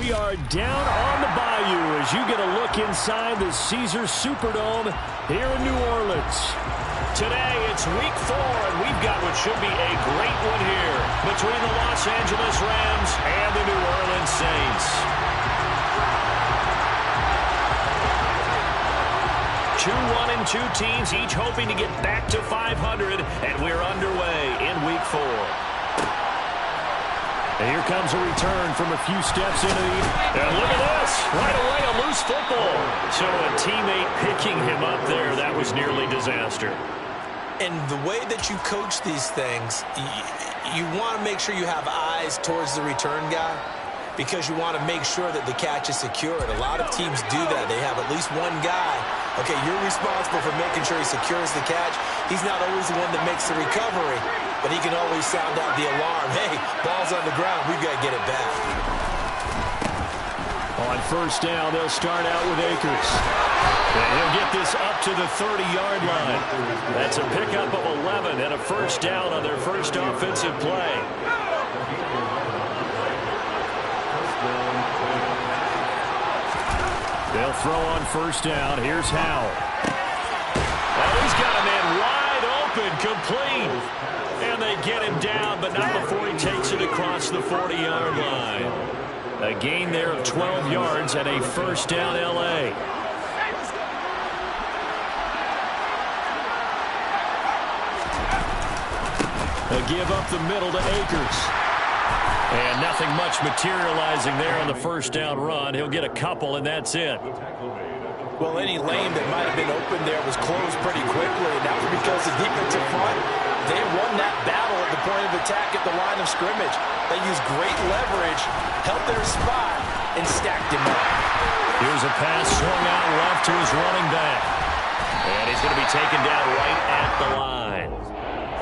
We are down on the bayou as you get a look inside the Caesars Superdome here in New Orleans. Today, it's week 4, and we've got what should be a great one here between the Los Angeles Rams and the New Orleans Saints. 2-1-2 teams, each hoping to get back to 500, and we're underway in week 4. And here comes a return from a few steps into the... And look at this. Right away, a loose football. So a teammate picking him up there, that was nearly disaster. And the way that you coach these things, you want to make sure you have eyes towards the return guy because you want to make sure that the catch is secured. A lot of teams do that. They have at least one guy. Okay, you're responsible for making sure he secures the catch. He's not always the one that makes the recovery, but he can always sound out the alarm. Hey, ball's on the ground. We've got to get it back. On first down, they'll start out with Akers. And he'll get this up to the 30-yard line. That's a pickup of 11 and a first down on their first offensive play. They'll throw on first down. Here's Howell. Oh, he's got a man wide open, complete. And they get him down, but not before he takes it across the 40-yard line. A gain there of 12 yards and a first down L.A. They give up the middle to Akers. And nothing much materializing there on the first down run. He'll get a couple, and that's it. Well, any lane that might have been open there was closed pretty quickly. And that was because the defensive front, they won that battle at the point of attack at the line of scrimmage. They used great leverage, held their spot, and stacked him up. Here's a pass swung out left to his running back. And he's going to be taken down right at the line.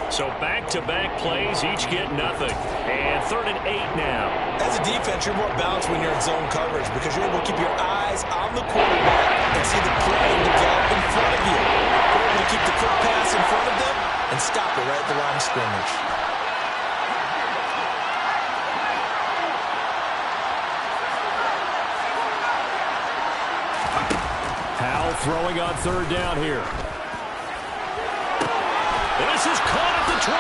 So back-to-back plays, each get nothing. And 3rd and 8 now. As a defense, you're more balanced when you're in zone coverage because you're able to keep your eyes on the quarterback and see the play develop in front of you. You're able to keep the quick pass in front of them and stop it right at the line of scrimmage. Howell throwing on 3rd down here. This is caught at the 20.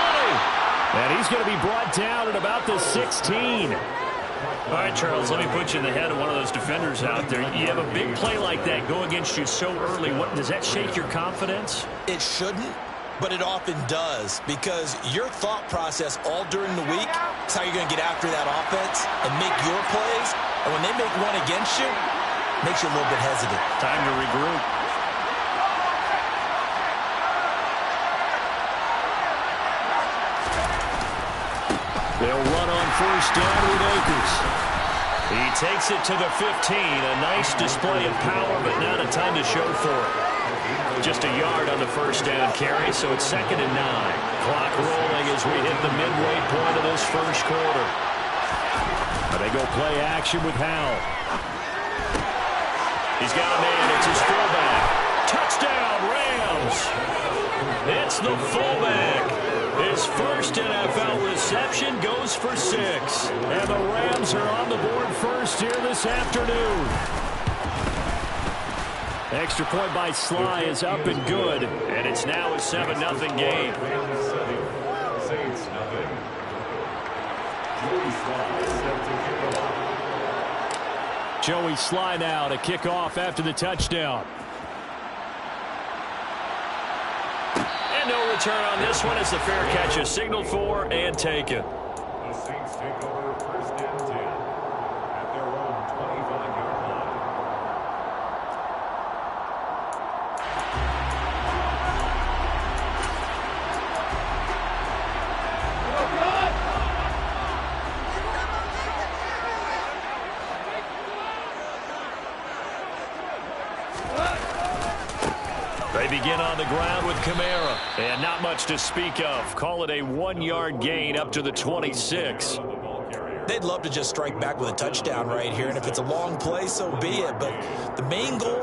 And he's going to be brought down at about the 16. All right, Charles, let me put you in the head of one of those defenders out there. You have a big play like that go against you so early. Does that shake your confidence? It shouldn't, but it often does because your thought process all during the week is how you're going to get after that offense and make your plays. And when they make one against you, it makes you a little bit hesitant. Time to regroup. They'll run on first down with Akers. He takes it to the 15. A nice display of power, but not a ton to show for it. Just a yard on the first down carry, so it's 2nd and 9. Clock rolling as we hit the midway point of this first quarter. They go play action with Howell. He's got a man. It's his fullback. Touchdown, Rams. It's the fullback. His first NFL reception goes for 6. And the Rams are on the board first here this afternoon. Extra point by Sly is up and good. And it's now a 7-0 game. Joey Sly now to kick off after the touchdown. And no return on this one as the fair catch is signaled for and taken. The Saints take over 1st and 10 at their own 25-yard line. They begin on the ground with Kamara. And not much to speak of. Call it a 1-yard gain up to the 26. They'd love to just strike back with a touchdown right here, and if it's a long play, so be it. But the main goal,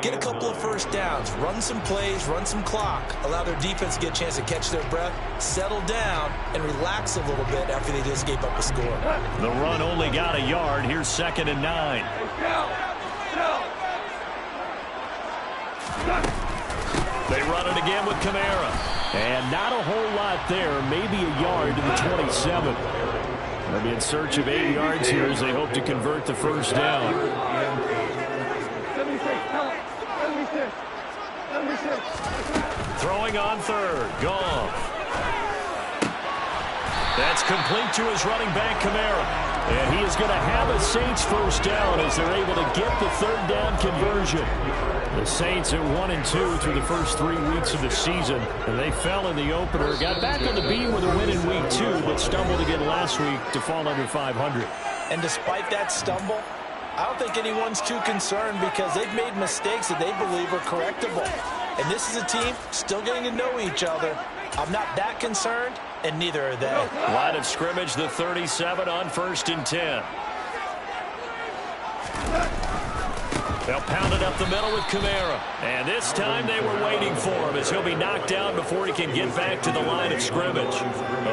get a couple of first downs, run some plays, run some clock, allow their defense to get a chance to catch their breath, settle down, and relax a little bit after they just gave up a score. The run only got a yard. Here's 2nd and 9. They run it again with Kamara. And not a whole lot there, maybe a yard to the 27. They'll be in search of 8 yards here as they hope to convert the first down. Throwing on 3rd. Goff. That's complete to his running back, Kamara. And he is going to have a Saints first down as they're able to get the 3rd down conversion. The Saints at 1-2 through the first 3 weeks of the season. And they fell in the opener. Got back on the beam with a win in week 2, but stumbled again last week to fall under 500. And despite that stumble, I don't think anyone's too concerned because they've made mistakes that they believe are correctable. And this is a team still getting to know each other. I'm not that concerned, and neither are they. Line of scrimmage, the 37 on 1st and 10. They'll pound it up the middle with Kamara. And this time they were waiting for him as he'll be knocked down before he can get back to the line of scrimmage.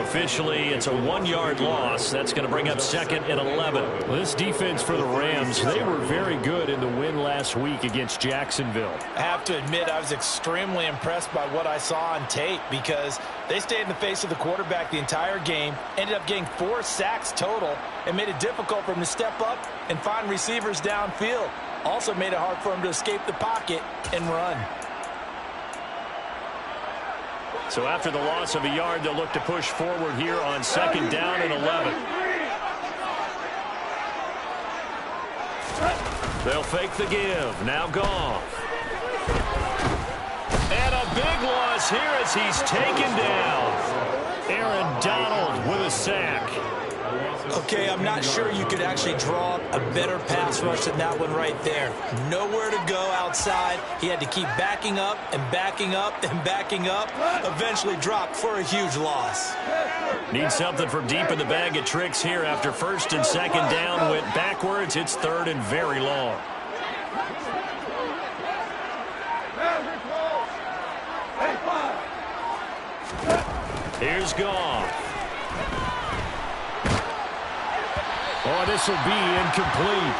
Officially, it's a 1-yard loss. That's going to bring up 2nd and 11. Well, this defense for the Rams, they were very good in the win last week against Jacksonville. I have to admit, I was extremely impressed by what I saw on tape because they stayed in the face of the quarterback the entire game, ended up getting 4 sacks total, and made it difficult for him to step up and find receivers downfield. Also made it hard for him to escape the pocket and run. So after the loss of a yard, they'll look to push forward here on 2nd down and 11. They'll fake the give. Now Goff. And a big loss here as he's taken down. Aaron Donald with a sack. Okay, I'm not sure you could actually draw a better pass rush than that one right there. Nowhere to go outside. He had to keep backing up and backing up and backing up. Eventually dropped for a huge loss. Need something from deep in the bag of tricks here after 1st and 2nd down. Went backwards. It's 3rd and very long. Here's Goff. Oh, this will be incomplete.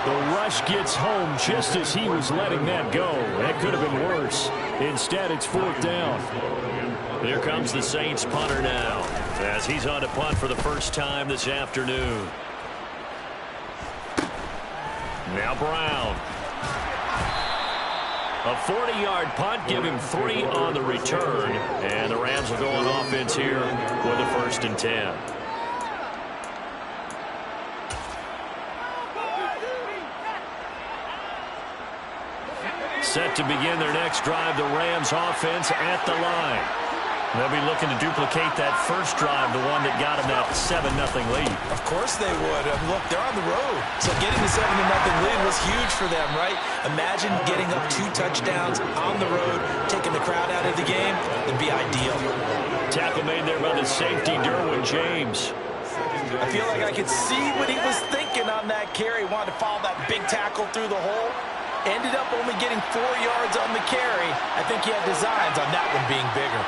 The rush gets home just as he was letting that go. That could have been worse. Instead, it's 4th down. Here comes the Saints punter now as he's on to punt for the first time this afternoon. Now Brown. A 40-yard punt, give him 3 on the return. And the Rams will go on offense here with a 1st and 10. Set to begin their next drive, the Rams offense at the line. They'll be looking to duplicate that first drive, the one that got them that 7-0 lead. Of course they would. Look, they're on the road. So getting the 7-0 lead was huge for them, right? Imagine getting up 2 touchdowns on the road, taking the crowd out of the game. That'd be ideal. Tackle made there by the safety, Derwin James. I feel like I could see what he was thinking on that carry. Wanted to follow that big tackle through the hole. Ended up only getting 4 yards on the carry. I think he had designs on that one being bigger.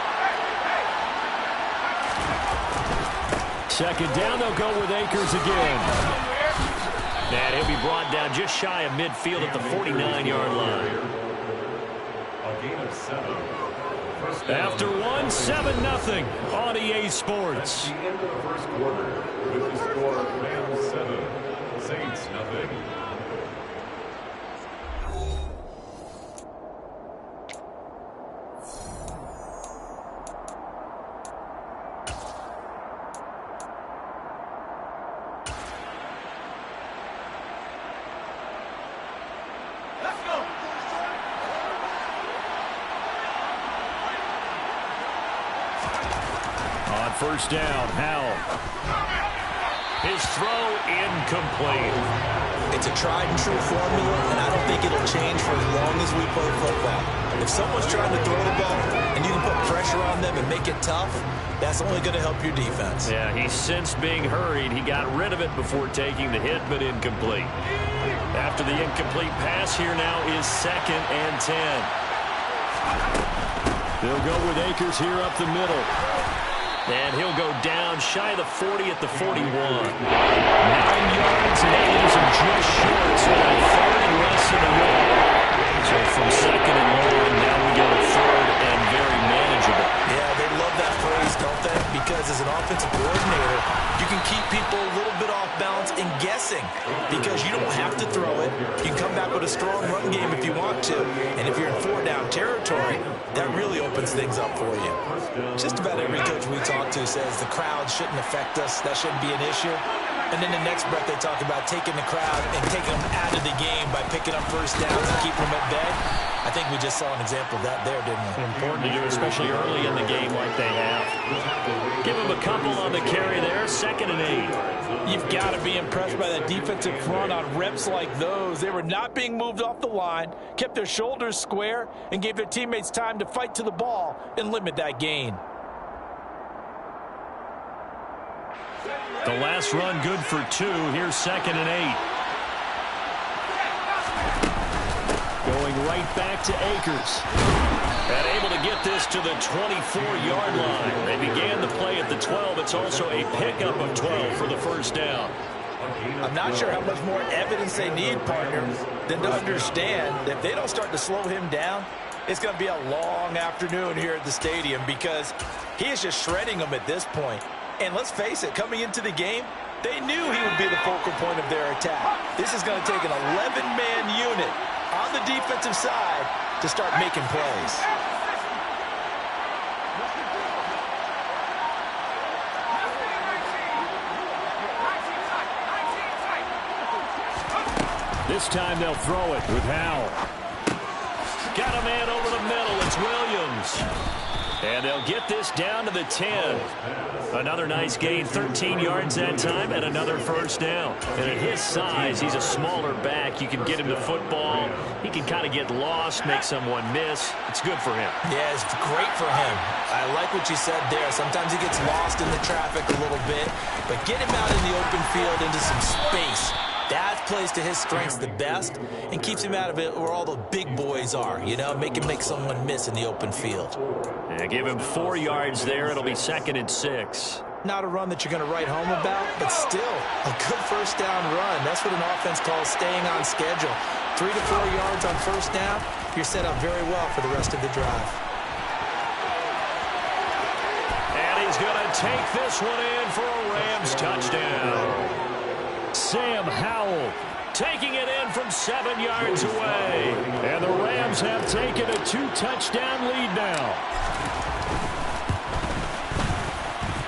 2nd down, they'll go with Akers again. And he'll be brought down just shy of midfield at the 49-yard line. A gain of 7. After 7-0 on EA Sports. At the end of the first quarter, with the score Rams 7, Saints nothing. First down, Howell. His throw incomplete. It's a tried and true formula, and I don't think it'll change for as long as we play football. If someone's trying to throw the ball and you can put pressure on them and make it tough, that's only going to help your defense. Yeah, he's since being hurried. He got rid of it before taking the hit, but incomplete. After the incomplete pass, here now is 2nd and 10. They'll go with Akers here up the middle. And he'll go down shy of the 40 at the 41. 9 yards, and they lose him just short. So now 3rd and less than a yard. So from 2nd and long, now we go to 3rd and very manageable. Yeah, they love that phrase, don't they? Because as an offensive coordinator, you can keep people a little bit off balance and guessing because you don't have to throw it. You can come back with a strong run game if you want to. And if you're in 4-down territory, that really opens things up for you. Just about every coach we talk to says the crowd shouldn't affect us. That shouldn't be an issue. And then the next breath they talk about taking the crowd and taking them out of the game by picking up first downs and keeping them at bay. I think we just saw an example of that there, didn't we? Important to do, especially early in the game like they have. Give him a couple on the carry there, 2nd and 8. You've got to be impressed by that defensive front on reps like those. They were not being moved off the line, kept their shoulders square, and gave their teammates time to fight to the ball and limit that gain. The last run good for 2. Here's 2nd and 8. Going right back to Akers. And able to get this to the 24-yard line. They began the play at the 12. It's also a pickup of 12 for the first down. I'm not sure how much more evidence they need, partner, than to understand that if they don't start to slow him down, it's going to be a long afternoon here at the stadium because he is just shredding them at this point. And let's face it, coming into the game, they knew he would be the focal point of their attack. This is going to take an 11-man unit on the defensive side to start making plays. This time they'll throw it with Howell. Got a man over the middle. It's Williams. And they'll get this down to the 10. Another nice gain, 13 yards that time, and another first down. And at his size, he's a smaller back. You can get him to football. He can kind of get lost, make someone miss. It's good for him. Yeah, it's great for him. I like what you said there. Sometimes he gets lost in the traffic a little bit, but get him out in the open field into some space. That plays to his strengths the best and keeps him out of it where all the big boys are, you know, make someone miss in the open field. Yeah, give him 4 yards there. It'll be 2nd and 6. Not a run that you're going to write home about, but still a good first down run. That's what an offense calls staying on schedule. 3 to 4 yards on first down, you're set up very well for the rest of the drive. And he's going to take this one in for a Rams touchdown. Sam Howell taking it in from 7 yards away. And the Rams have taken a 2-touchdown lead now.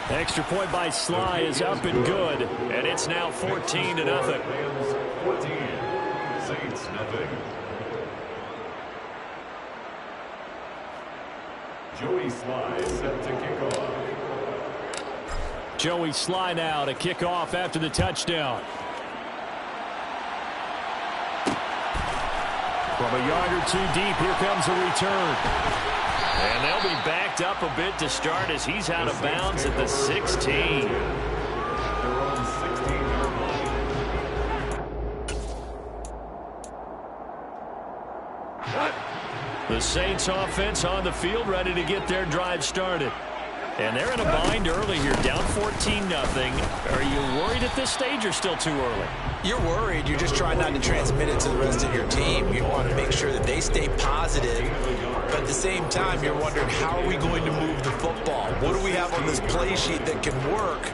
Extra point by Sly is up and good. And it's now 14-0. 14, Saints nothing. Joey Sly set to kick off. Joey Sly now to kick off after the touchdown. From a yard or two deep, here comes a return. And they'll be backed up a bit to start as he's out of bounds at the 16. Their own 16-yard line. The Saints offense on the field ready to get their drive started. And they're in a bind early here, down 14-0. Are you worried at this stage or still too early? You're worried. You're just trying not to transmit it to the rest of your team. You want to make sure that they stay positive. But at the same time, you're wondering, how are we going to move the football? What do we have on this play sheet that can work?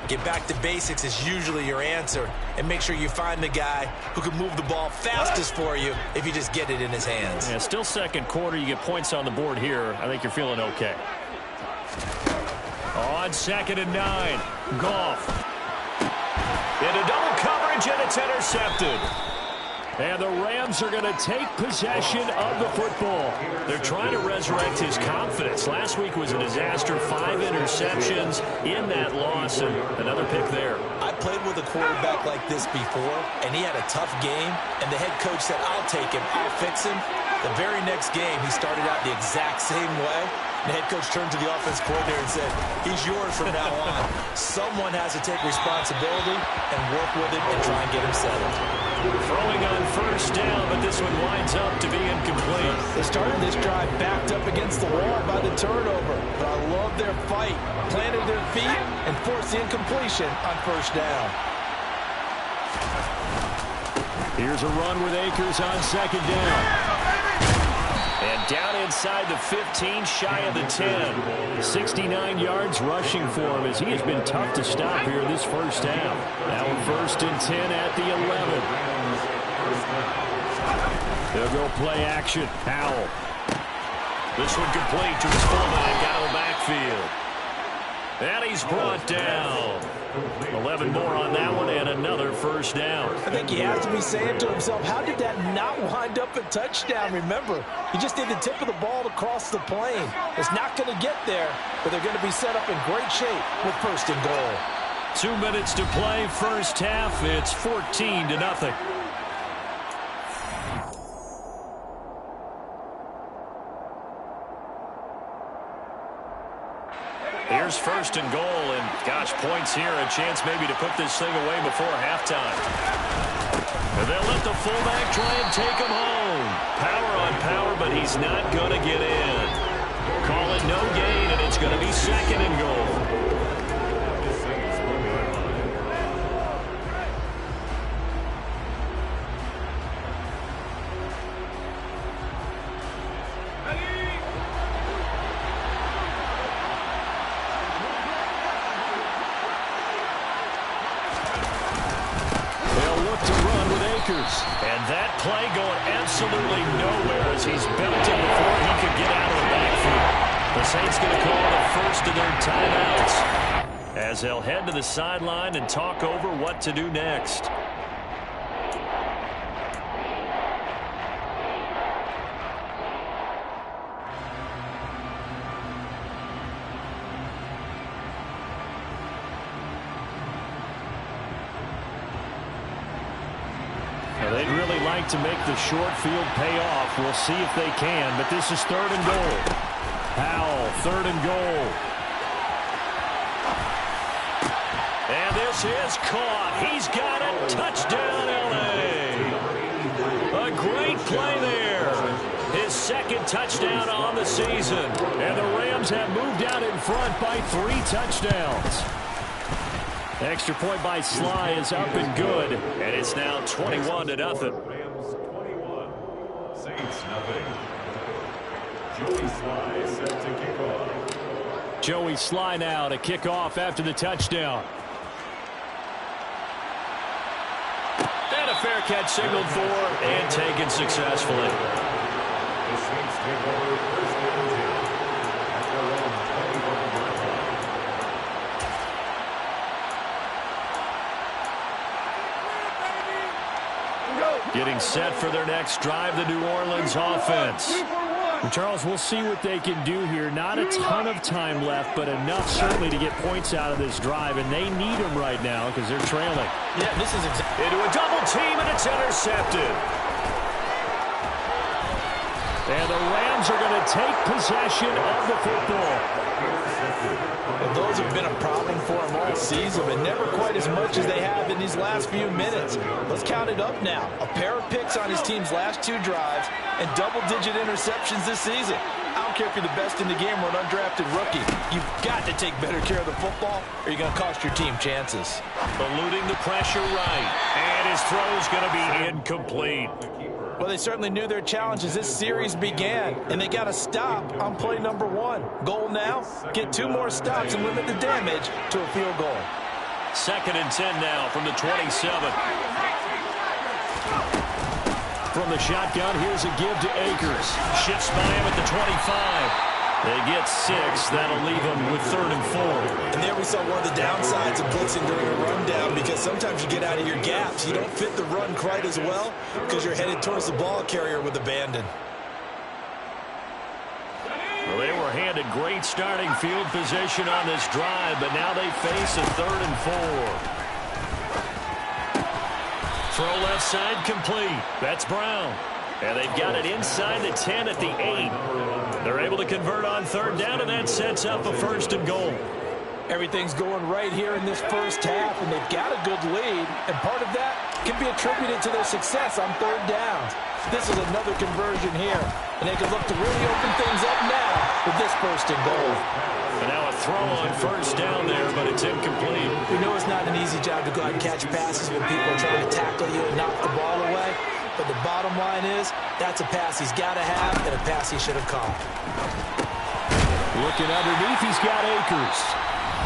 Get back to basics is usually your answer. And make sure you find the guy who can move the ball fastest for you if you just get it in his hands. Yeah, still second quarter. You get points on the board here. I think you're feeling okay. On 2nd and 9, Goff. Into double coverage, and it's intercepted. And the Rams are going to take possession of the football. They're trying to resurrect his confidence. Last week was a disaster. 5 interceptions in that loss, and another pick there. I played with a quarterback like this before, and he had a tough game, and the head coach said, I'll take him, I'll fix him. The very next game, he started out the exact same way. The head coach turned to the offense coordinator and said, he's yours from now on. Someone has to take responsibility and work with him and try and get him settled. Throwing on first down, but this one winds up to be incomplete. They started this drive backed up against the wall by the turnover, but I love their fight, planted their feet, and forced the incompletion on first down. Here's a run with Akers on second down. And down inside the 15, shy of the 10. 69 yards rushing for him as he has been tough to stop here this first half. Now first and 10 at the 11. They'll go play action. Powell. This one complete to his fullback out of the backfield. And he's brought down. 11 more on that one and another first down. I think he has to be saying to himself, how did that not wind up a touchdown? Remember, he just did the tip of the ball to cross the plane. It's not going to get there, but they're going to be set up in great shape with first and goal. 2 minutes to play, first half. It's 14-0. Here's first and goal, and gosh, points here, a chance maybe to put this thing away before halftime. And they'll let the fullback try and take him home. Power on power, but he's not going to get in. Call it no gain, and it's going to be second and goal. And that play going absolutely nowhere as he's belted before he could get out of the backfield. The Saints going to call the first of their timeouts as they'll head to the sideline and talk over what to do next. They'd really like to make the short field pay off. We'll see if they can, but this is third and goal. Powell, third and goal. And this is caught. He's got it. Touchdown, L.A. A great play there. His second touchdown on the season. And the Rams have moved out in front by 3 touchdowns. Extra point by Sly is up and good, and it's now 21-0. Rams 21, Saints nothing. Joey Sly set to kick off. Joey Sly now to kick off after the touchdown. And a fair catch signaled for and taken successfully. The Saints take over first and 10 at their own 21-yard line. Getting set for their next drive, the New Orleans offense. And Charles, we'll see what they can do here. Not a ton of time left, but enough certainly to get points out of this drive, and they need them right now because they're trailing. Yeah, this is into a double team, and it's intercepted. And the Rams are going to take possession of the football. Well, those have been a problem for him all season, but never quite as much as they have in these last few minutes. Let's count it up now. A pair of picks on his team's last 2 drives and double-digit interceptions this season. I don't care if you're the best in the game or an undrafted rookie. You've got to take better care of the football or you're going to cost your team chances. Eluding the pressure right. And his throw's going to be incomplete. Well, they certainly knew their challenge as this series began, and they got a stop on play number 1. Goal now, get 2 more stops and limit the damage to a field goal. Second and 10 now from the 27. From the shotgun, here's a give to Akers. Shifts by him at the 25. They get 6. That'll leave them with 3rd and 4. And there we saw one of the downsides of blitzing during a rundown, because sometimes you get out of your gaps. You don't fit the run quite as well because you're headed towards the ball carrier with abandon. Well, they were handed great starting field position on this drive, but now they face a 3rd and 4. Throw left side complete. That's Brown. And they've got it inside the 10 at the 8. They're able to convert on 3rd down, and that sets up a 1st and goal. Everything's going right here in this first half, and they've got a good lead, and part of that can be attributed to their success on 3rd downs. This is another conversion here, and they can look to really open things up now with this 1st and goal. And now a throw on 1st down there, but it's incomplete. We know it's not an easy job to go out and catch passes when people are trying to tackle you and knock the ball away. But the bottom line is, that's a pass he's got to have and a pass he should have caught. Looking underneath, he's got Akers.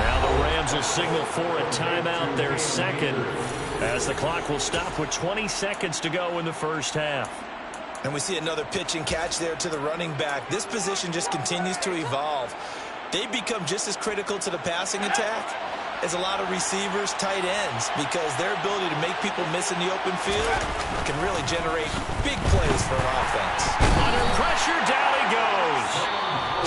Now the Rams will signal for a timeout, their 2nd, as the clock will stop with 20 seconds to go in the first half. And we see another pitch and catch there to the running back. This position just continues to evolve. They've become just as critical to the passing attack as a lot of receivers, tight ends, because their ability to make people miss in the open field can really generate big plays for an offense. Under pressure, down he goes.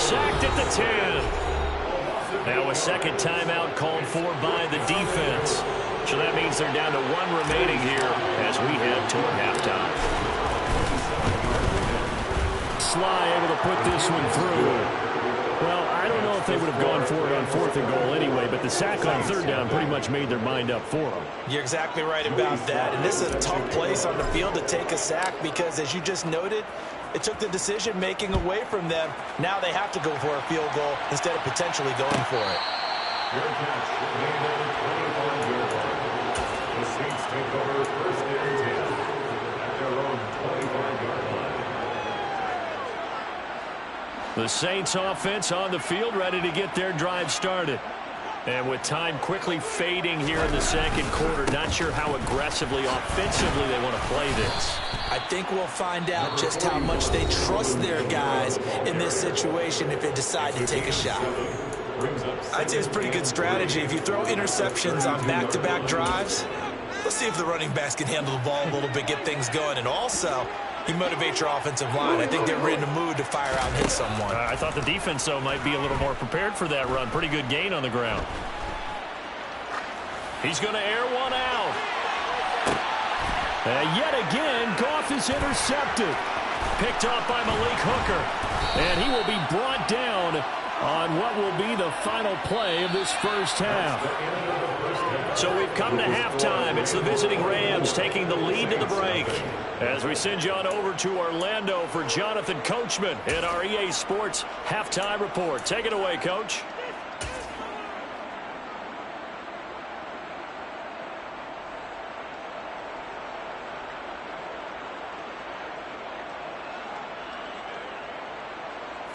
Sacked at the 10. Now a 2nd timeout called for by the defense. So that means they're down to 1 remaining here as we head toward halftime. Sly able to put this one through. Well, I don't know if they would have gone for it on 4th and goal anyway, but the sack on 3rd down pretty much made their mind up for them. You're exactly right about that. And this is a tough place on the field to take a sack because, as you just noted, it took the decision-making away from them. Now they have to go for a field goal instead of potentially going for it. Your catch, made at the 25-yard line. The Saints take over 1st and 10 at their own 25-yard line. The Saints offense on the field, ready to get their drive started. And with time quickly fading here in the 2nd quarter, not sure how aggressively, offensively they want to play this. I think we'll find out just how much they trust their guys in this situation if they decide to take a shot. I'd say it's pretty good strategy. If you throw interceptions on back-to-back drives, let's see if the running backs can handle the ball a little bit, get things going, and also you motivate your offensive line. I think they're in the mood to fire out and hit someone. I thought the defense, though, might be a little more prepared for that run. Pretty good gain on the ground. He's going to air one out. And yet again, Goff is intercepted. Picked off by Malik Hooker. And he will be brought down on what will be the final play of this first half. So we've come to halftime. It's the visiting Rams taking the lead to the break. As we send you on over to Orlando for Jonathan Coachman in our EA Sports Halftime Report. Take it away, Coach.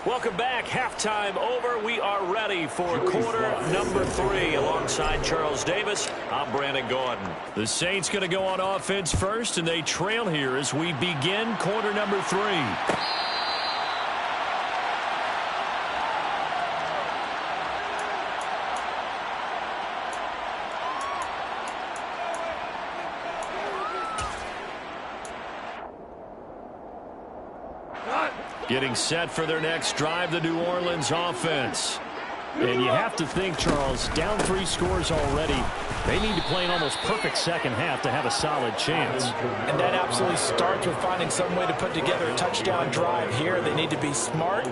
Welcome back. Halftime over. We are ready for quarter number 3. Alongside Charles Davis, I'm Brandon Gordon. The Saints going to go on offense first, and they trail here as we begin quarter number 3. Getting set for their next drive, the New Orleans offense. And you have to think, Charles, down 3 scores already. They need to play an almost perfect second half to have a solid chance. And that absolutely starts with finding some way to put together a touchdown drive here. They need to be smart,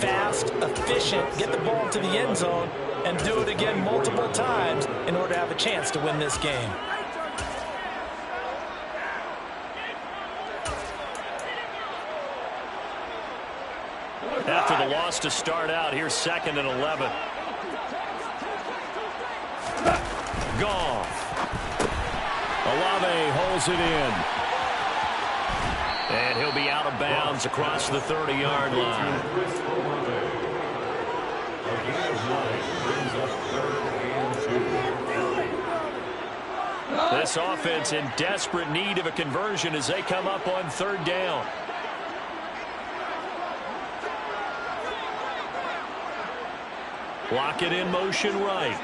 fast, efficient, get the ball to the end zone, and do it again multiple times in order to have a chance to win this game. After the loss to start out, here's 2nd and 11. Goff. Olave holds it in. And he'll be out of bounds across the 30-yard line. This offense in desperate need of a conversion as they come up on 3rd down. Lock it in motion right.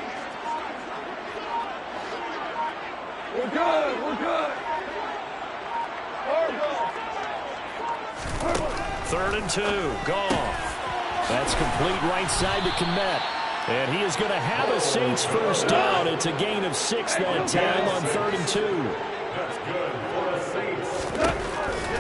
We're good. We're good. 3rd and 2. Goff. That's complete right side to Kmet. And he is going to have a Saints first down. It's a gain of 6 that time on 3rd and 2. That's good for the Saints.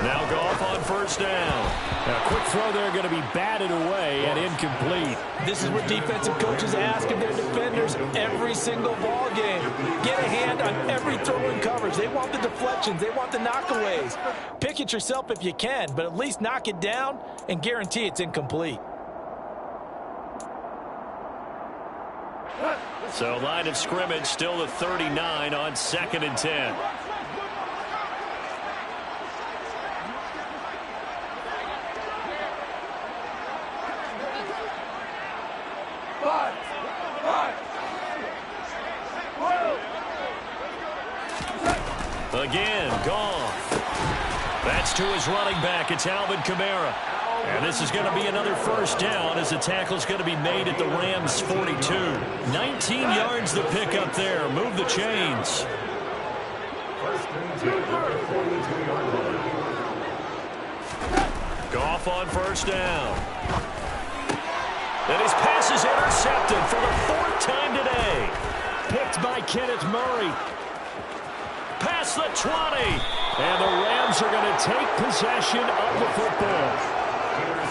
Now Goff on 1st down. A quick throw there going to be batted away and incomplete. This is what defensive coaches ask of their defenders every single ball game. Get a hand on every throw in coverage. They want the deflections. They want the knockaways. Pick it yourself if you can, but at least knock it down and guarantee it's incomplete. So line of scrimmage still the 39 on 2nd and 10. Again, Goff. That's to his running back. It's Alvin Kamara. And this is going to be another first down as the tackle's going to be made at the Rams' 42. 19 yards to pick up there. Move the chains. Goff on 1st down. And his pass is intercepted for the 4th time today. Picked by Kenneth Murray. Past the 20. And the Rams are going to take possession of the football.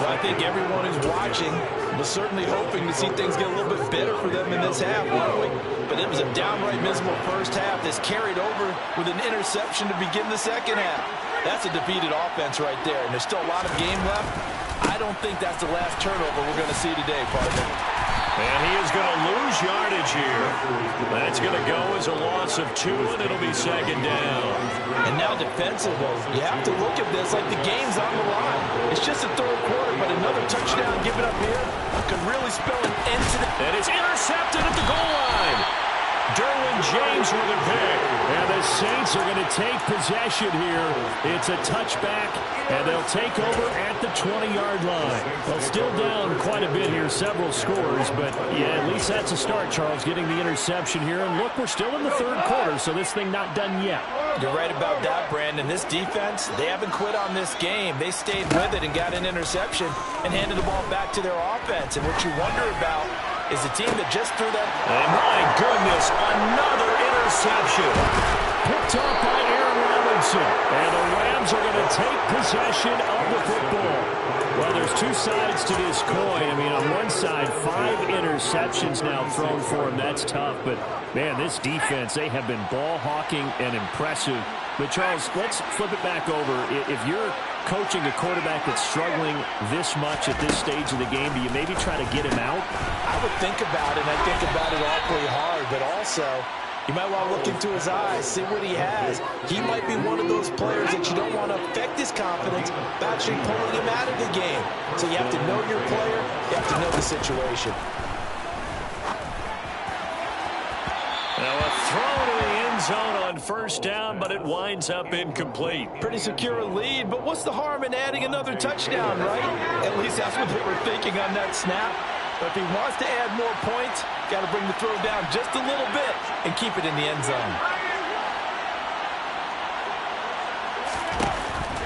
Well, I think everyone who's watching was certainly hoping to see things get a little bit better for them in this half, weren't we? But it was a downright miserable first half. This carried over with an interception to begin the second half. That's a defeated offense right there, and there's still a lot of game left. I don't think that's the last turnover we're going to see today, partner. And he is going to lose yardage here. That's going to go as a loss of 2, and it'll be 2nd down. And now defensively, you have to look at this like the game's on the line. It's just a 3rd quarter, but another touchdown given up here could really spell an end to the... And it's intercepted at the goal line. Derwin James with a pick. And the Saints are going to take possession here. It's a touchback, and they'll take over at the 20-yard line. Well, still down quite a bit here, several scores, but yeah, at least that's a start, Charles, getting the interception here. And look, we're still in the 3rd quarter, so this thing not done yet. You're right about that, Brandon. This defense, they haven't quit on this game. They stayed with it and got an interception and handed the ball back to their offense. And what you wonder about is the team that just threw that. And my goodness, another interception. Picked off by Aaron Robinson. And the Rams are going to take possession of the football. Well, there's 2 sides to this coin. I mean, on one side, 5 interceptions now thrown for him. That's tough. But, man, this defense, they have been ball hawking and impressive. But, Charles, let's flip it back over. If you're coaching a quarterback that's struggling this much at this stage of the game, do you maybe try to get him out? I would think about it, and I think about it awfully hard. But also, you might want to look into his eyes, see what he has. He might be one of those players that you don't want to affect his confidence by actually pulling him out of the game. So you have to know your player. You have to know the situation. Now a throw to the end zone on 1st down, but it winds up incomplete. Pretty secure lead, but what's the harm in adding another touchdown, right? At least that's what they were thinking on that snap. But if he wants to add more points, got to bring the throw down just a little bit and keep it in the end zone.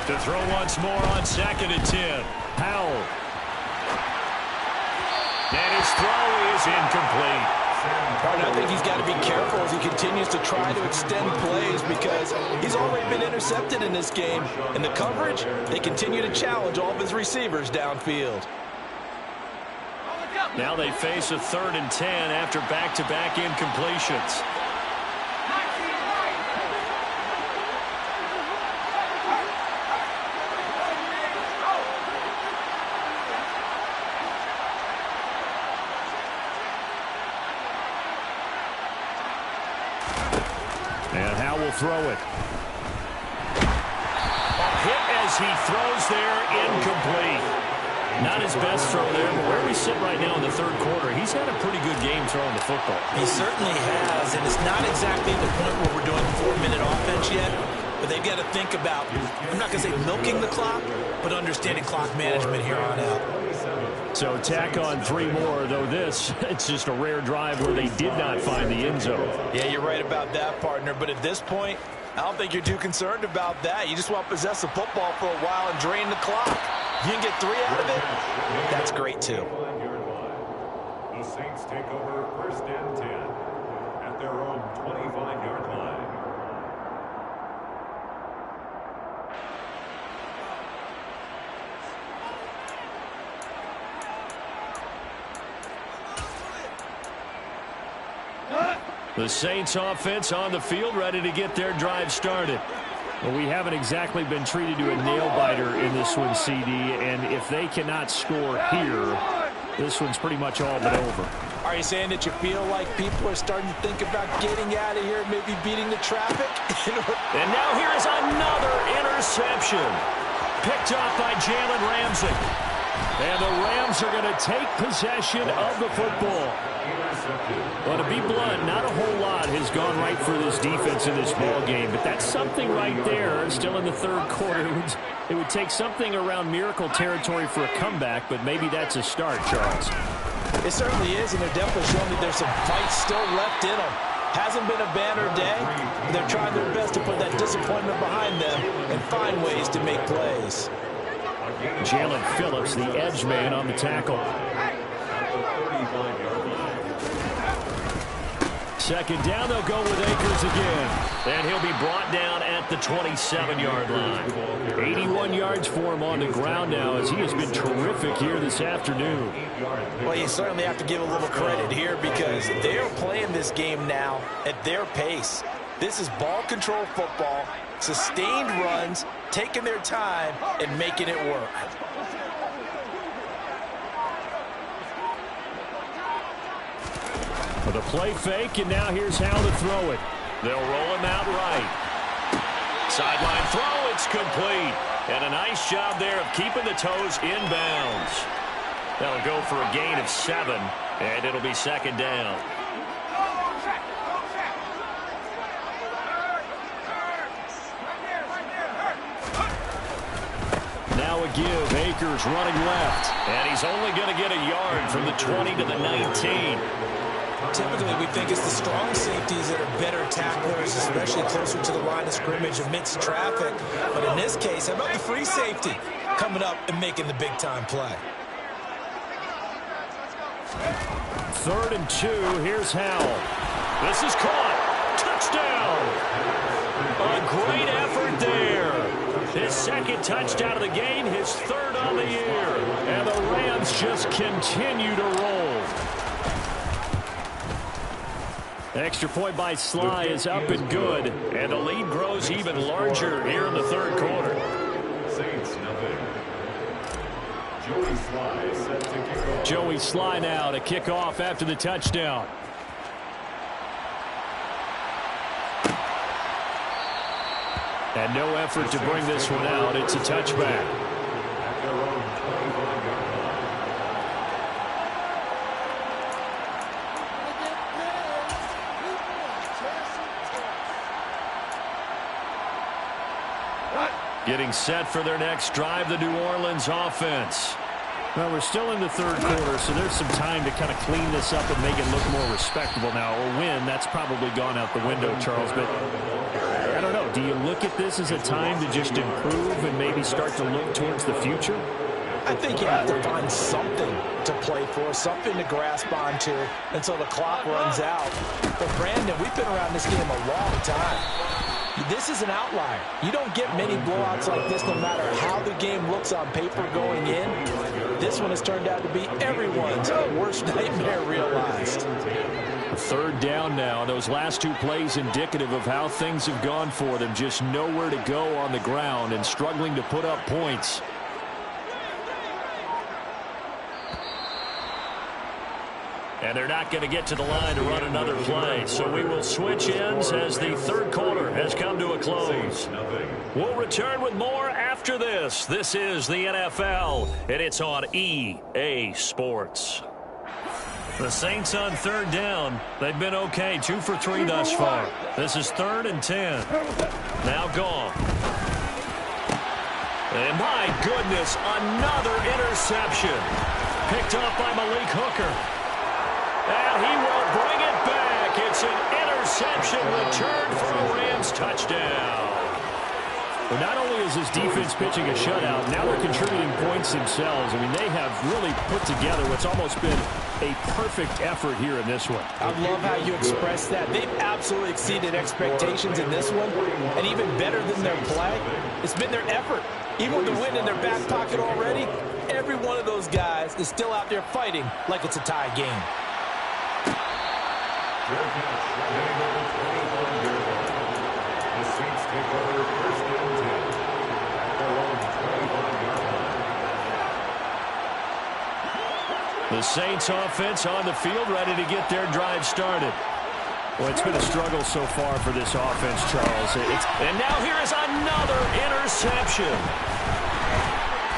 To throw once more on 2nd and 10. Powell. And his throw is incomplete. I think he's got to be careful as he continues to try to extend plays because he's already been intercepted in this game. And the coverage, they continue to challenge all of his receivers downfield. Now they face a 3rd and 10 after back-to-back incompletions. And Howe will throw it. A hit as he throws there, incomplete. Not his best throw there, but where we sit right now in the 3rd quarter, he's had a pretty good game throwing the football. He certainly has, and it's not exactly the point where we're doing 4-minute offense yet, but but they've got to think about, I'm not going to say milking the clock, but understanding clock management here on out. So tack on 3 more, though this, it's just a rare drive where they did not find the end zone. Yeah, you're right about that, partner. But at this point, I don't think you're too concerned about that. You just want to possess the football for a while and drain the clock. You can get 3 out of it. That's great, too. The Saints take over 1st and 10 at their own 25-yard line. The Saints offense on the field, ready to get their drive started. Well, we haven't exactly been treated to a nail-biter in this one, CD, and if they cannot score here, this one's pretty much all but over. Are you saying that you feel like people are starting to think about getting out of here, maybe beating the traffic? And now here's another interception. Picked off by Jalen Ramsey. And the Rams are going to take possession of the football. Well, to be blunt, not a whole lot has gone right for this defense in this ball game, but that's something right there. Still in the 3rd quarter, it would take something around miracle territory for a comeback, but maybe that's a start, Charles. It certainly is, and they're definitely showing that there's some fight still left in them. Hasn't been a banner day. They're trying their best to put that disappointment behind them and find ways to make plays. Jalen Phillips, the edge man on the tackle. 2nd down, they'll go with Akers again. And he'll be brought down at the 27-yard line. 81 yards for him on the ground now as he has been terrific here this afternoon. Well, you certainly have to give a little credit here because they're playing this game now at their pace. This is ball control football, sustained runs, taking their time and making it work. With a play fake, and now here's how to throw it. They'll roll him out right. Sideline throw, it's complete. And a nice job there of keeping the toes in bounds. That'll go for a gain of 7, and it'll be 2nd down. Now a give, Akers running left. And he's only going to get a yard from the 20 to the 19. Typically, we think it's the strong safeties that are better tacklers, especially closer to the line of scrimmage amidst traffic. But in this case, how about the free safety coming up and making the big-time play? 3rd and 2, here's Howell. This is caught. Touchdown. A great effort there. His 2nd touchdown of the game, his 3rd on the year. And the Rams just continue to roll. Extra point by Sly is up and good. And the lead grows even larger here in the 3rd quarter. Saints nothing. Joey Sly set to kick off. Joey Sly now to kick off after the touchdown. And no effort to bring this one out. It's a touchback. At their own 25-yard line. Getting set for their next drive, the New Orleans offense. Well, we're still in the 3rd quarter, so there's some time to kind of clean this up and make it look more respectable now. Or win, that's probably gone out the window, Charles. But I don't know. Do you look at this as a time to just improve and maybe start to look towards the future? I think you have to find something to play for, something to grasp onto until the clock runs out. But, Brandon, we've been around this game a long time. This is an outlier. You don't get many blowouts like this no matter how the game looks on paper going in. This one has turned out to be everyone's worst nightmare realized. 3rd down now. Those last 2 plays indicative of how things have gone for them. Just nowhere to go on the ground and struggling to put up points. And they're not going to get to the line to run another play. So we will switch ends as the 3rd quarter has come to a close. We'll return with more after this. This is the NFL, and it's on EA Sports. The Saints on third down. They've been okay, 2 for 3 thus far. This is 3rd and 10. Now gone. And my goodness, another interception. Picked off by Malik Hooker. And he will bring it back. It's an interception return for a Rams touchdown. Well, not only is his defense pitching a shutout, now they're contributing points themselves. I mean, they have really put together what's almost been a perfect effort here in this one. I love how you express that. They've absolutely exceeded expectations in this one, and even better than their play, it's been their effort. Even with the win in their back pocket already, every one of those guys is still out there fighting like it's a tie game. The Saints take over 1st and 10 at their own 25-yard line. The Saints offense on the field, ready to get their drive started. Well, it's been a struggle so far for this offense, Charles. And now here is another interception.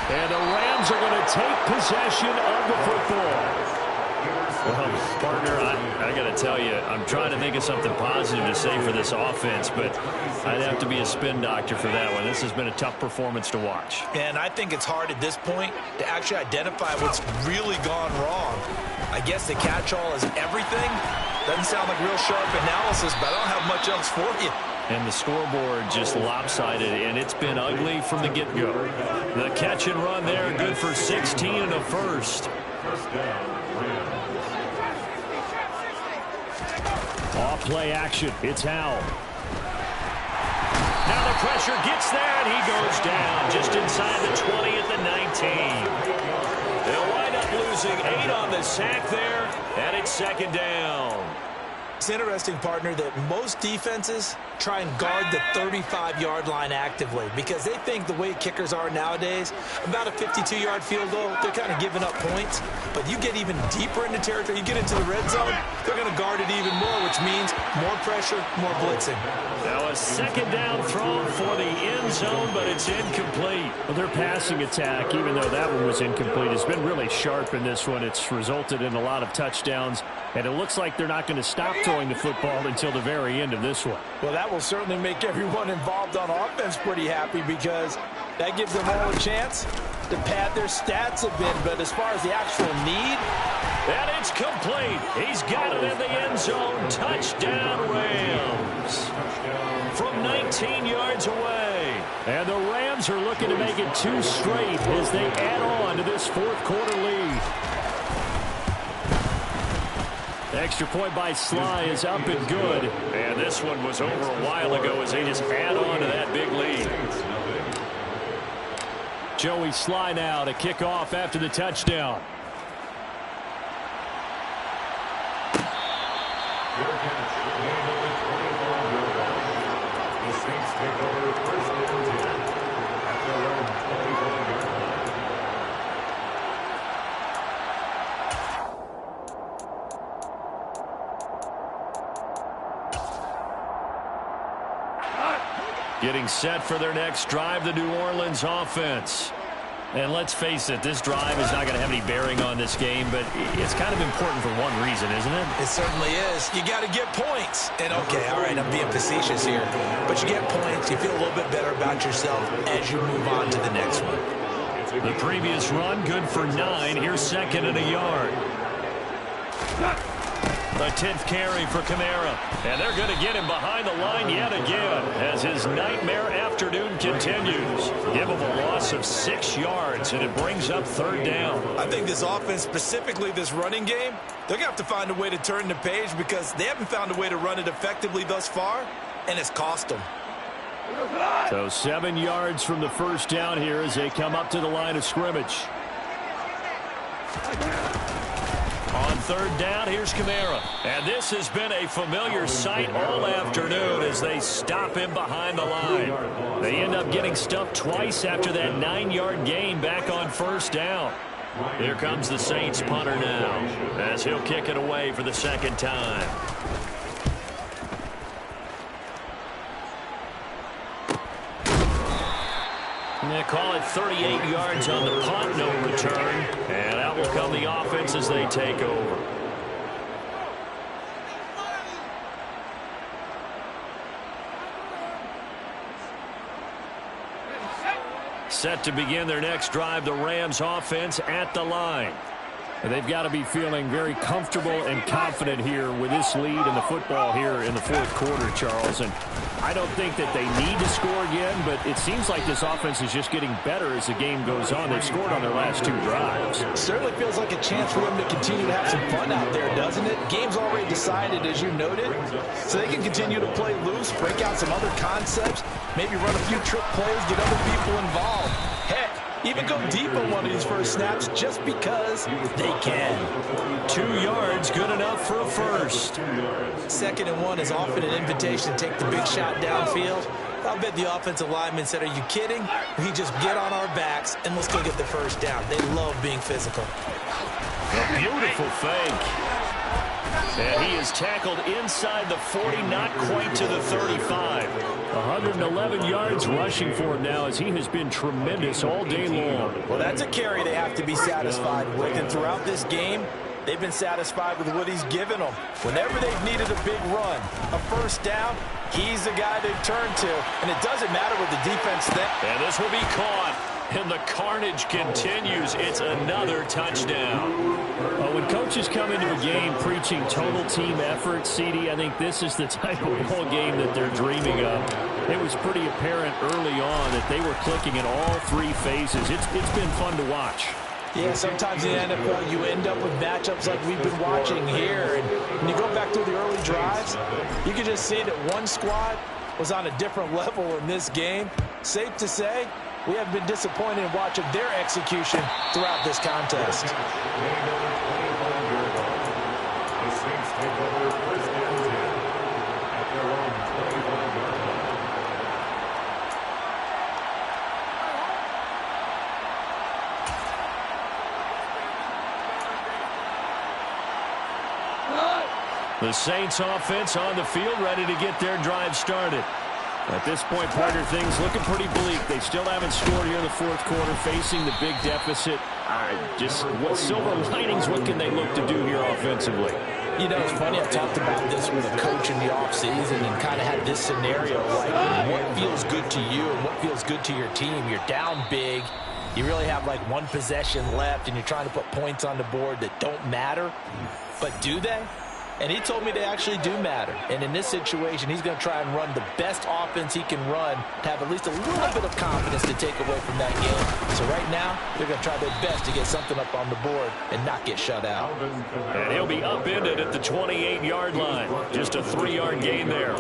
And the Rams are going to take possession of the football. Well, partner, I got to tell you, I'm trying to think of something positive to say for this offense, but I'd have to be a spin doctor for that one. This has been a tough performance to watch. And I think it's hard at this point to actually identify what's really gone wrong. I guess the catch-all is everything. Doesn't sound like real sharp analysis, but I don't have much else for you. And the scoreboard just lopsided, and it's been ugly from the get-go. The catch and run there, good for 16 and a first. First down, Rams. Off play action. It's Howell. Now the pressure gets there, and he goes down just inside the 20 at the 19. They'll wind up losing 8 on the sack there, and it's 2nd down. It's interesting, partner, that most defenses try and guard the 35-yard line actively because they think the way kickers are nowadays, about a 52-yard field goal, they're kind of giving up points. But you get even deeper into territory, you get into the red zone, they're going to guard it even more, which means more pressure, more blitzing. Now a 2nd down throw for the end zone, but it's incomplete. Well, their passing attack, even though that one was incomplete, has been really sharp in this one. It's resulted in a lot of touchdowns, and it looks like they're not going to stop throwing the football until the very end of this one. Well, that will certainly make everyone involved on offense pretty happy because that gives them all a chance to pad their stats a bit. But as far as the actual need, and it's complete. He's got it in the end zone. Touchdown, Rams. From 19 yards away. And the Rams are looking to make it 2 straight as they add on to this 4th quarter lead. Extra point by Sly is up and good. And this one was over a while ago as they just add on to that big lead. Joey Sly now to kick off after the touchdown. Fair catch. Made at the 25-yard line. The Saints take over 1st and 10 at their own 25-yard line. Getting set for their next drive, the New Orleans offense. And let's face it, this drive is not going to have any bearing on this game, but it's kind of important for one reason, isn't it? it certainly is. You got to get points. And okay, all right, I'm being facetious here. But you get points, you feel a little bit better about yourself as you move on to the next one. The previous run, good for 9. Here's 2nd and a yard. The 10th carry for Kamara. And they're going to get him behind the line yet again as his nightmare afternoon continues. Give him a loss of 6 yards, and it brings up 3rd down. I think this offense, specifically this running game, they're going to have to find a way to turn the page because they haven't found a way to run it effectively thus far, and it's cost them. So 7 yards from the 1st down here as they come up to the line of scrimmage. On 3rd down, here's Kamara. And this has been a familiar sight all afternoon as they stop him behind the line. They end up getting stuffed twice after that 9-yard gain back on 1st down. Here comes the Saints punter now as he'll kick it away for the 2nd time. And they call it 38 yards on the punt, no return. And out will come the offense as they take over. Set to begin their next drive, the Rams offense at the line. And they've got to be feeling very comfortable and confident here with this lead in the football here in the fourth quarter, Charles. And I don't think that they need to score again, but it seems like this offense is just getting better as the game goes on. They've scored on their last 2 drives. Certainly feels like a chance for them to continue to have some fun out there, doesn't it? Game's already decided, as you noted, so they can continue to play loose, break out some other concepts, maybe run a few trick plays, get other people involved. Heck, even go deep on one of these first snaps just because they can. 2 yards, good enough for a first. 2nd and 1 is often an invitation to take the big shot downfield. I'll bet the offensive lineman said, are you kidding? We just get on our backs and let's go get the first down. They love being physical. A beautiful fake. And he is tackled inside the 40, not quite to the 35. 111 yards rushing for him now as he has been tremendous all day long. Well, that's a carry they have to be satisfied with. And throughout this game, they've been satisfied with what he's given them. Whenever they've needed a big run, a first down, he's the guy they've turned to. And it doesn't matter what the defense thinks. And this will be caught. And the carnage continues. It's another touchdown. When coaches come into a game preaching total team effort, CD, I think this is the type of ball game that they're dreaming of. It was pretty apparent early on that they were clicking in all 3 phases. It's been fun to watch. Yeah, sometimes in the NFL you end up with matchups like we've been watching here. And when you go back through the early drives, you can just see that one squad was on a different level in this game. Safe to say, we have been disappointed in watching their execution throughout this contest. The Saints take over 1st and 10 at their own 25-yard line. The Saints offense on the field, ready to get their drive started. At this point, partner, things looking pretty bleak. They still haven't scored here in the fourth quarter, facing the big deficit. Just what silver linings, what can they look to do here offensively? You know, it's funny, I talked about this with a coach in the offseason and kind of had this scenario, like what feels good to you and what feels good to your team. You're down big. You really have like 1 possession left, and you're trying to put points on the board that don't matter. But do they? And he told me they actually do matter. And in this situation, he's going to try and run the best offense he can run to have at least a little bit of confidence to take away from that game. So right now, they're going to try their best to get something up on the board and not get shut out. And he'll be upended at the 28-yard line. Just a 3-yard gain there.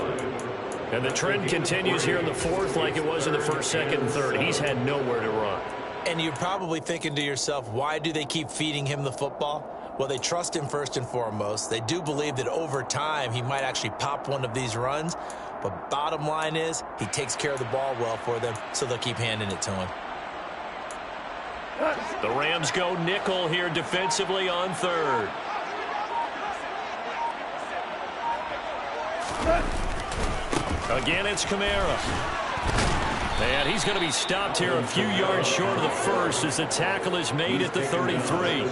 And the trend continues here in the fourth like it was in the first, second, and third. He's had nowhere to run. And you're probably thinking to yourself, why do they keep feeding him the football? Well, they trust him first and foremost. They do believe that over time he might actually pop one of these runs. But bottom line is he takes care of the ball well for them, so they'll keep handing it to him. The Rams go nickel here defensively on 3rd. Again, it's Kamara. And he's going to be stopped here a few yards short of the first as the tackle is made at the 33.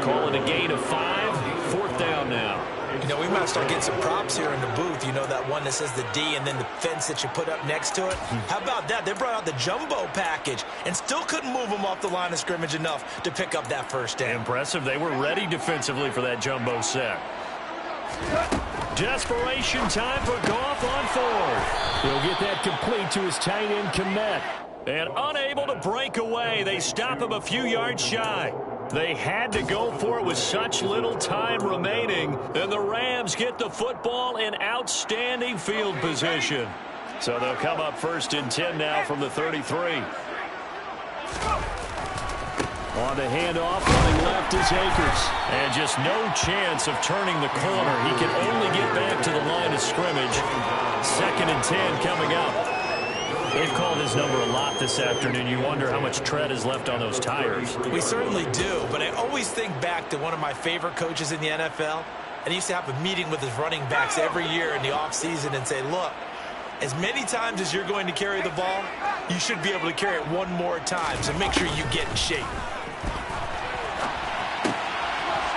Call it a gain of 5. 4th down now. You know, we might start getting some props here in the booth. You know, that one that says the D and then the fence that you put up next to it. How about that? They brought out the jumbo package and still couldn't move them off the line of scrimmage enough to pick up that first down. Impressive. They were ready defensively for that jumbo set. Desperation time for Goff on 4th. He'll get that complete to his tight end, Komet. And unable to break away, they stop him a few yards shy. They had to go for it with such little time remaining. And the Rams get the football in outstanding field position. So they'll come up 1st and 10 now from the 33. On the handoff, running left is Akers. And just no chance of turning the corner. He can only get back to the line of scrimmage. 2nd and 10 coming up. They've called his number a lot this afternoon. You wonder how much tread is left on those tires. We certainly do, but I always think back to one of my favorite coaches in the NFL. And he used to have a meeting with his running backs every year in the offseason and say, look, as many times as you're going to carry the ball, you should be able to carry it one more time, so make sure you get in shape.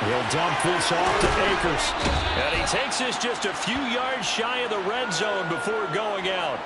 He'll dump this off to Akers. And he takes this just a few yards shy of the red zone before going out.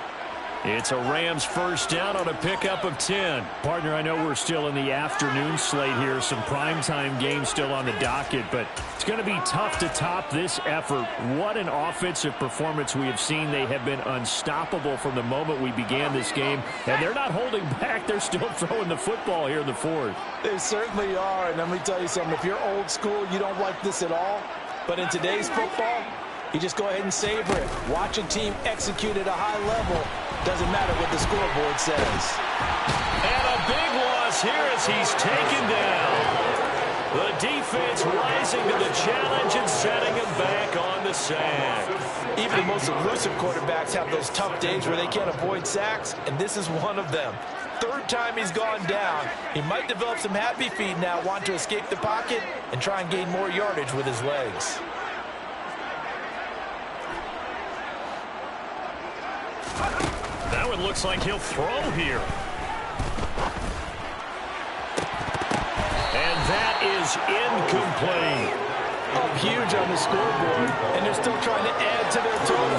It's a Rams first down on a pickup of 10. Partner, I know we're still in the afternoon slate here. Some primetime games still on the docket, but it's going to be tough to top this effort. What an offensive performance we have seen. They have been unstoppable from the moment we began this game, and they're not holding back. They're still throwing the football here in the fourth. They certainly are, and let me tell you something. If you're old school, you don't like this at all. But in today's football, you just go ahead and savor it. Watch a team execute at a high level. Doesn't matter what the scoreboard says. And a big loss here as he's taken down. The defense rising to the challenge and setting him back on the sack. Even the most elusive quarterbacks have those tough days where they can't avoid sacks, and this is one of them. Third time he's gone down. He might develop some happy feet now, want to escape the pocket and try and gain more yardage with his legs. That one looks like he'll throw here. And that is incomplete. Up huge on the scoreboard, and they're still trying to add to their total.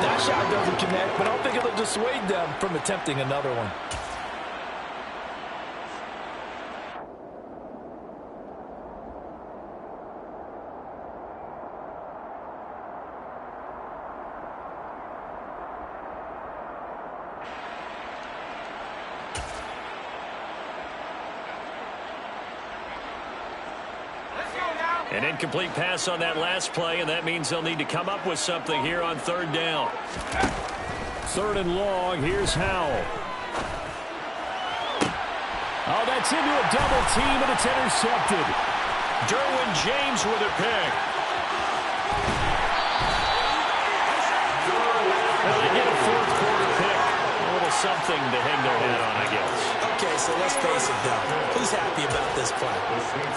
That shot doesn't connect, but I don't think it'll dissuade them from attempting another one. An incomplete pass on that last play, and that means they'll need to come up with something here on third down. Third and long. Here's Howell. Oh, that's into a double team, and it's intercepted. Derwin James with a pick. Well, they get a fourth quarter pick. A little something to hang their head on, I guess. Okay, so let's face it, though. Who's happy about this play?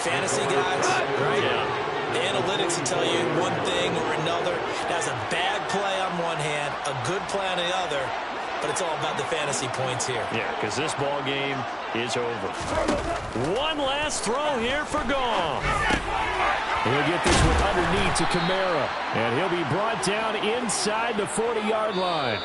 Fantasy guys, right? Yeah. The analytics will tell you one thing or another. That's a bad play on one hand, a good play on the other, but it's all about the fantasy points here. Yeah, because this ball game is over. One last throw here for Goff. He'll get this one underneath to Kamara, and he'll be brought down inside the 40-yard line.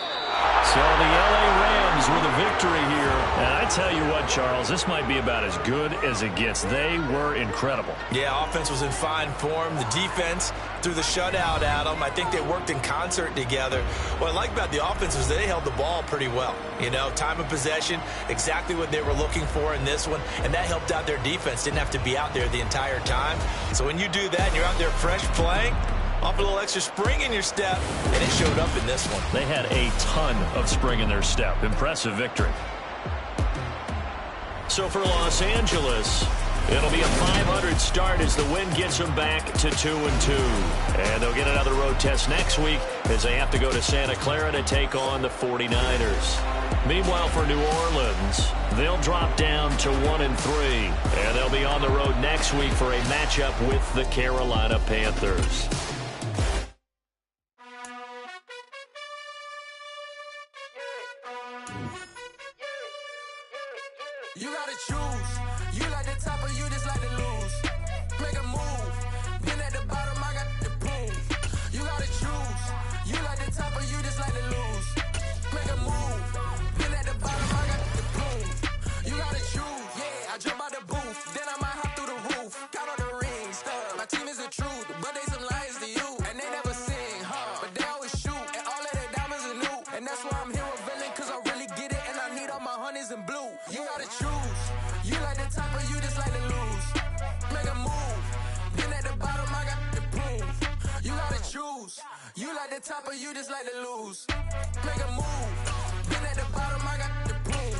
So the LA Rams with a victory here. And I tell you what, Charles, this might be about as good as it gets. They were incredible. Yeah, offense was in fine form. The defense threw the shutout at them. I think they worked in concert together. What I like about the offense was they held the ball pretty well. You know, time of possession, exactly what they were looking for in this one. And that helped out their defense. Didn't have to be out there the entire time. So when you do that and you're out there fresh playing, off a little extra spring in your step, and it showed up in this one. They had a ton of spring in their step. Impressive victory. So for Los Angeles, it'll be a 500 start as the win gets them back to 2-2. And they'll get another road test next week as they have to go to Santa Clara to take on the 49ers. Meanwhile, for New Orleans, they'll drop down to 1-3. And they'll be on the road next week for a matchup with the Carolina Panthers. You gotta choose. You like the top or you just like to lose. Make a move. Been at the bottom, I got the proof. You gotta choose. You like the top or you just like to lose. Make a move. Been at the bottom, I got the proof. You gotta choose. Yeah, I jump out the booth. Then I might hop through the roof. Count on the rings. My team is the truth, but they some liars to you. And they never sing, but they always shoot. And all of their diamonds are new. And that's why I'm here with Villain, cause I really get it. And I need all my honeys in blue. You gotta choose. You like the top or you just like to lose. Make a move. Been at the bottom, I got the proof. You gotta choose. You like the top or you just like to lose. Make a move. Been at the bottom, I got the proof.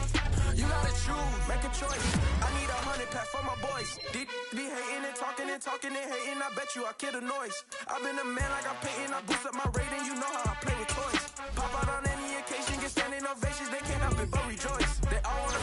You gotta choose. Make a choice. I need 100 pack for my boys. Be hating and talking and talking and hating. I bet you I kill the noise. I've been a man like I'm painting. I boost up my rating. You know how I play with toys. Pop out on any occasion, get standing ovations. They can't help it but rejoice. They all wanna